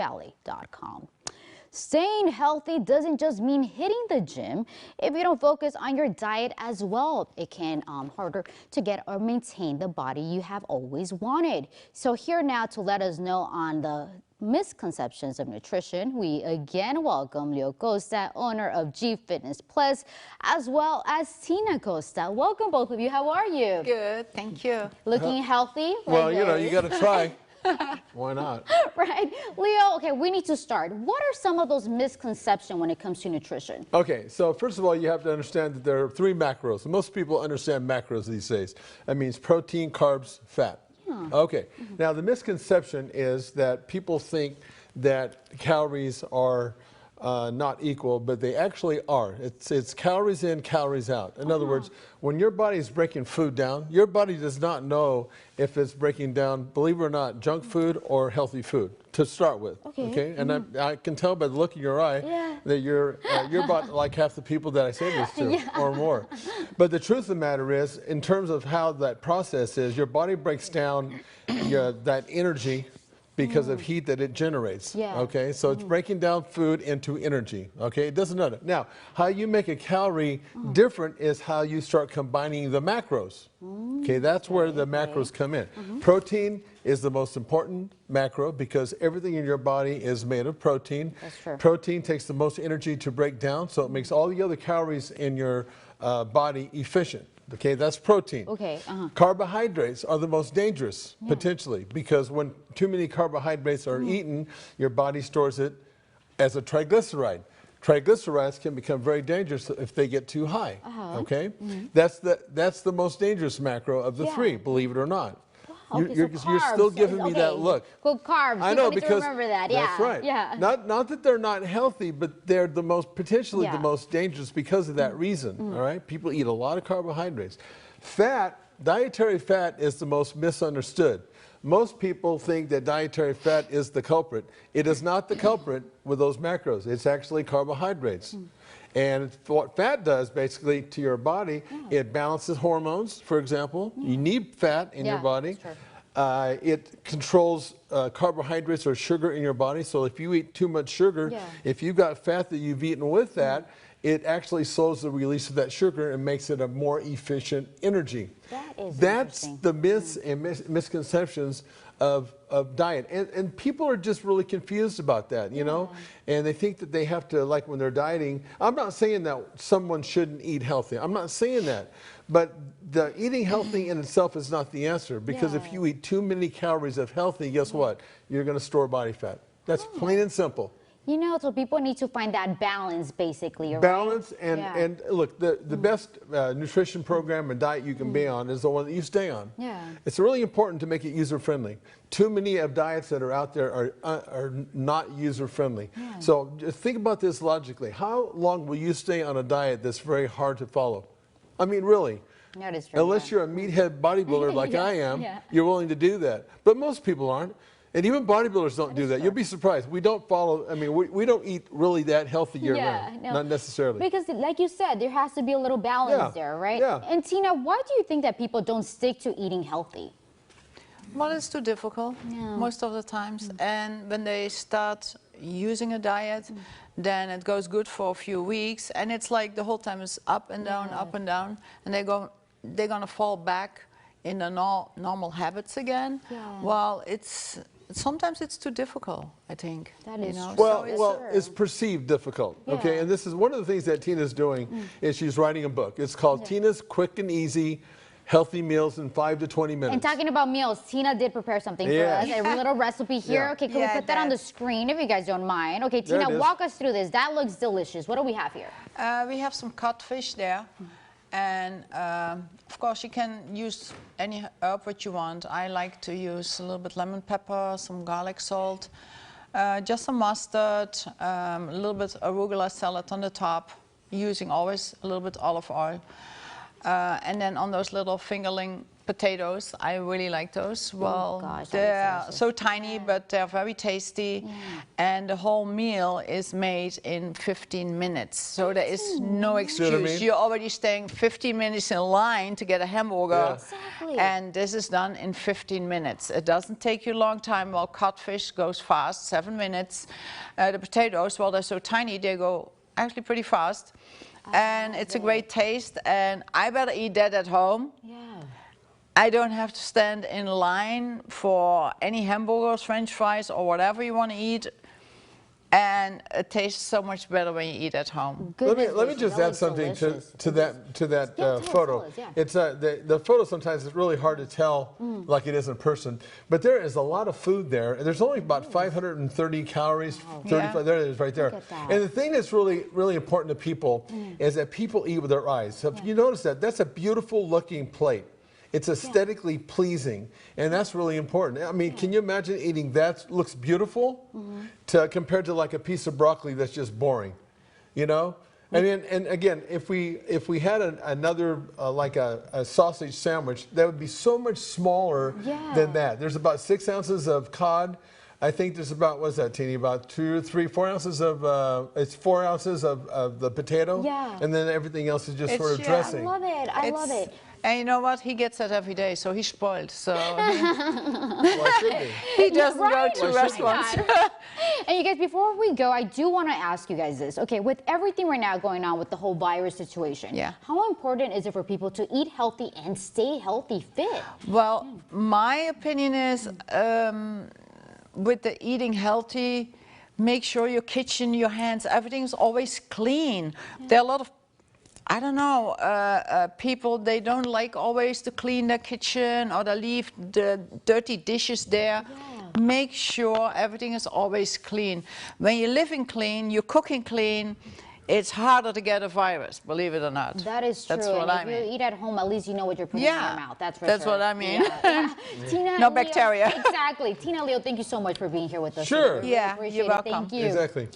Valley.com. Staying healthy doesn't just mean hitting the gym. If you don't focus on your diet as well, it can harder to get or maintain the body you have always wanted. So here now to let us know on the misconceptions of nutrition, we again welcome Leo Costa, owner of G Fitness Plus, as well as Tina Costa. Welcome both of you. How are you? Good, thank you. Looking healthy? Well, you know, you got to try. Why not? Right. Leo, okay, we need to start. What are some of those misconceptions when it comes to nutrition? Okay, so first of all, you have to understand that there are 3 macros. Most people understand macros these days. That means protein, carbs, fat. Okay, now the misconception is that people think that calories are not equal, but they actually are. It's calories in, calories out. In other words, when your body is breaking food down, your body does not know if it's breaking down, believe it or not, junk food or healthy food to start with. Okay? And I can tell by the look in your eye that you're about like half the people that I say this to or more. But the truth of the matter is, in terms of how that process is, your body breaks down that energy because of heat that it generates. Okay, so it's breaking down food into energy. Okay, it doesn't matter. Now, how you make a calorie different is how you start combining the macros. Okay, that's where the macros come in. Protein is the most important macro because everything in your body is made of protein. That's true. Protein takes the most energy to break down, so it makes all the other calories in your body efficient. Okay, that's protein. Okay. Carbohydrates are the most dangerous, potentially, because when too many carbohydrates are eaten, your body stores it as a triglyceride. Triglycerides can become very dangerous if they get too high. Okay, that's the most dangerous macro of the 3, believe it or not. Okay, You're still giving me that look. Good carbs. I know, People need because to remember that. that's right. Yeah. Not that they're not healthy, but they're the most potentially the most dangerous because of that reason. All right, people eat a lot of carbohydrates. Fat, dietary fat, is the most misunderstood. Most people think that dietary fat is the culprit. It is not the culprit with those macros. It's actually carbohydrates. And what fat does basically to your body, it balances hormones, for example. You need fat in your body. It controls carbohydrates or sugar in your body. So if you eat too much sugar, if you've got fat that you've eaten with that, it actually slows the release of that sugar and makes it a more efficient energy. That's the myths and misconceptions of diet. And people are just really confused about that, you know? And they think that they have to, like when they're dieting, I'm not saying that someone shouldn't eat healthy. I'm not saying that. But the eating healthy in itself is not the answer, because if you eat too many calories of healthy, guess what? You're going to store body fat. That's plain and simple. You know, so people need to find that balance, basically, right? Balance, and look, the best nutrition program and diet you can be on is the one that you stay on. It's really important to make it user-friendly. Too many of diets that are out there are not user-friendly. So just think about this logically. How long will you stay on a diet that's very hard to follow? I mean, really. That is true. Unless you're a meathead bodybuilder like I am, you're willing to do that. But most people aren't. And even bodybuilders don't do that. You'll be surprised. We don't follow, I mean, we don't eat really that healthy year-round. Not necessarily. Because like you said, there has to be a little balance there, right? And Tina, why do you think that people don't stick to eating healthy? Well, it's too difficult most of the times. And when they start using a diet, then it goes good for a few weeks. And it's like the whole time is up and down, up and down. And they're going to fall back in the normal habits again. Well, sometimes it's too difficult, I think. That is true. Well, it's perceived difficult, okay? And this is one of the things that Tina's doing is she's writing a book. It's called Tina's Quick and Easy Healthy Meals in 5 to 20 minutes. And talking about meals, Tina did prepare something for us, a little recipe here. Okay, can we put that on the screen if you guys don't mind? Okay, Tina, walk us through this. That looks delicious. What do we have here? We have some codfish there. And of course, you can use any herb what you want. I like to use a little bit lemon pepper, some garlic salt, just some mustard, a little bit arugula salad on the top, using always a little bit olive oil. And then on those little fingerling potatoes, I really like those. Well, gosh, that they're looks so tiny, but they're very tasty. And the whole meal is made in 15 minutes. So there is no excuse. what I mean? You're already staying 15 minutes in line to get a hamburger. Yeah. Exactly. And this is done in 15 minutes. It doesn't take you a long time. Well, codfish goes fast, 7 minutes. The potatoes, well, they're so tiny, they go actually pretty fast. And it's a great taste. And I better eat that at home. Yeah. I don't have to stand in line for any hamburgers, French fries, or whatever you want to eat. And it tastes so much better when you eat at home. Let me Goodness just gracious, add something to that Yeah, tell us, photo. tell us, yeah. It's the photo sometimes is really hard to tell like it is in person, but there is a lot of food there, and there's only about 530 calories. 35. Yeah. There it is, right there. Look at that. And the thing that's really important to people is that people eat with their eyes. So if you notice that, that's a beautiful looking plate. It's aesthetically pleasing, and that's really important. I mean, can you imagine eating that looks beautiful compared to like a piece of broccoli that's just boring, you know? I mean, and again, if we had another like a sausage sandwich, that would be so much smaller than that. There's about 6 ounces of cod. I think there's about, what's that, Teeny? About 2, 3, 4 ounces of, it's 4 ounces of the potato. Yeah. And then everything else is just It's- sort of yeah. dressing. I love it. I love it. And you know what? He gets that every day, so he's spoiled. So Why should be? he doesn't right? go to Why restaurants. And you guys, before we go, I do want to ask you guys this. Okay, with everything right now going on with the whole virus situation, how important is it for people to eat healthy and stay healthy fit? Well, my opinion is with the eating healthy, make sure your kitchen, your hands, everything's always clean. There are a lot of, I don't know, people, they don't like always to clean their kitchen, or they leave the dirty dishes there. Make sure everything is always clean. When you're living clean, you're cooking clean, it's harder to get a virus, believe it or not. That is true. That's what and I if mean. you eat at home, at least you know what you're putting in your mouth. That's for That's sure. what I mean. Yeah. Tina, No Leo, bacteria. Exactly. Tina, Leo, thank you so much for being here with us. Sure. Really Yeah, appreciate you're it. welcome. Thank you. Exactly.